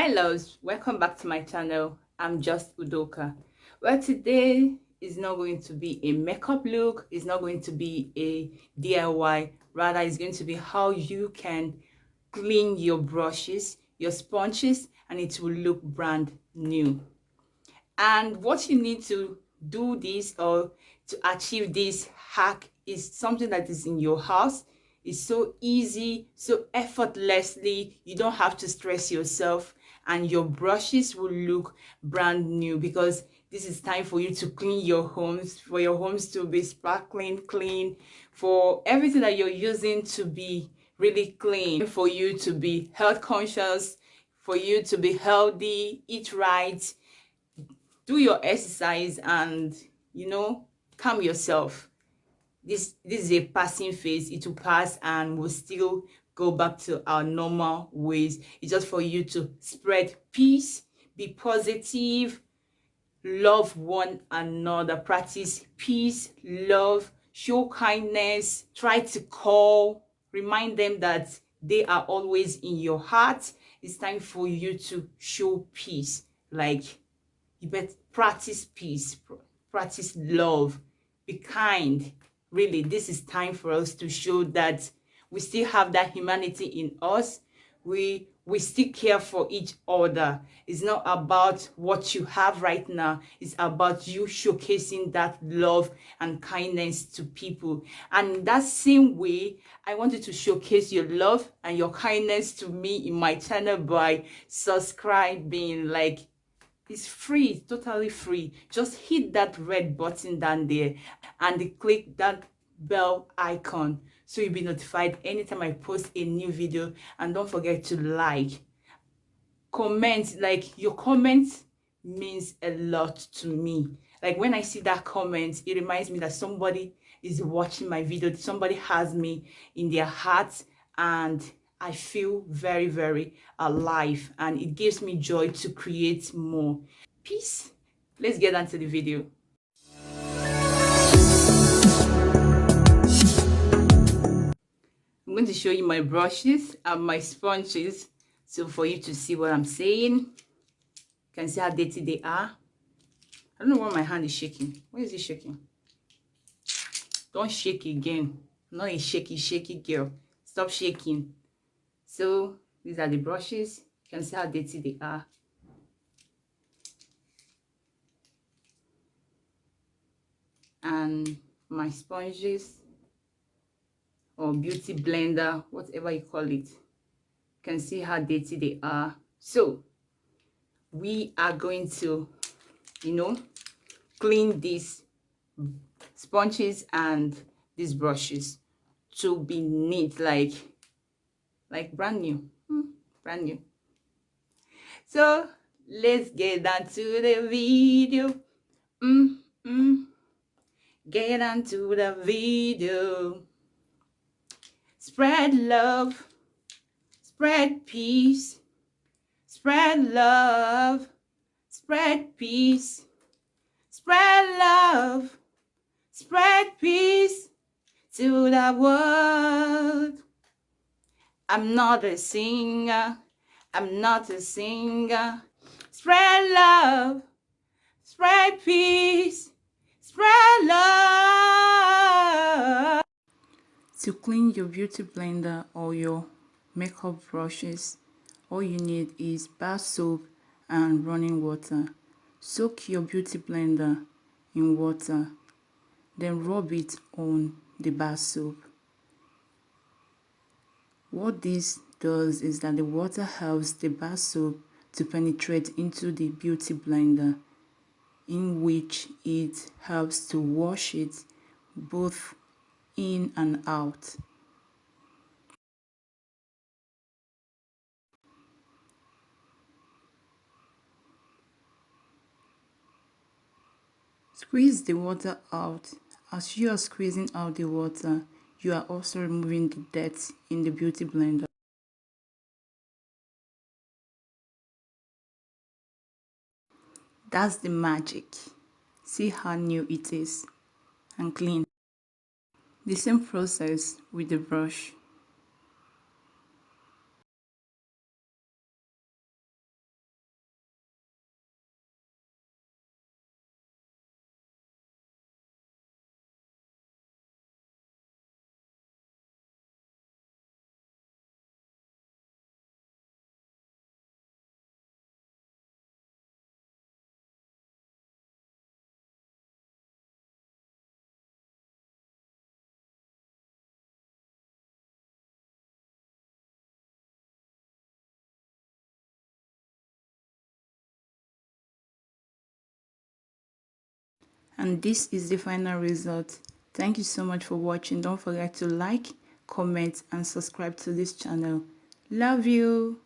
Loves, welcome back to my channel. I'm just Udoka. Well, today is not going to be a makeup look, it's not going to be a DIY, rather it's going to be how you can clean your brushes, your sponges, and it will look brand new. And what you need to do this or to achieve this hack is something that is in your house. It's so easy, so effortlessly. You don't have to stress yourself, and your brushes will look brand new because this is time for you to clean your homes, for your homes to be sparkling clean, for everything that you're using to be really clean, for you to be health conscious, for you to be healthy, eat right, do your exercise, and calm yourself. This is a passing phase. It will pass and we'll still go back to our normal ways. It's just for you to spread peace, be positive, love one another, practice peace, love, show kindness, try to call, remind them that they are always in your heart. It's time for you to show peace. Like, you better practice peace, practice love, be kind. Really, this is time for us to show that we still have that humanity in us. We still care for each other. It's not about what you have right now. It's about you showcasing that love and kindness to people. And that same way, I want you to showcase your love and your kindness to me in my channel by subscribing. Like, it's free, totally free. Just hit that red button down there and click that bell icon so you'll be notified anytime I post a new video. And don't forget to like, comment. Like, your comment means a lot to me. Like, when I see that comment, it reminds me that somebody is watching my video, somebody has me in their hearts, and I feel very, very alive, and it gives me joy to create more. Peace. Let's get on to the video. I'm going to show you my brushes and my sponges, so for you to see what I'm saying. You can see how dirty they are. I don't know why my hand is shaking. Why is it shaking? Don't shake again. I'm not a shaky girl. Stop shaking. So these are the brushes. You can see how dirty they are. And my sponges or beauty blender, whatever you call it. You can see how dirty they are. So we are going to, clean these sponges and these brushes to be neat, like brand new. Brand new. So let's get down to the video. Get on to the video. Spread love, spread peace, spread love, spread peace, spread love, spread peace to the world. I'm not a singer, I'm not a singer. Spread love, spread peace, spread love. To clean your beauty blender or your makeup brushes, all you need is bar soap and running water. Soak your beauty blender in water, then rub it on the bar soap. What this does is that the water helps the bar soap to penetrate into the beauty blender, in which it helps to wash it both in and out. Squeeze the water out. As you are squeezing out the water, you are also removing the dirt in the beauty blender. That's the magic. See how new it is and clean. The same process with the brush. and this is the final result. Thank you so much for watching. Don't forget to like, comment and subscribe to this channel. Love you.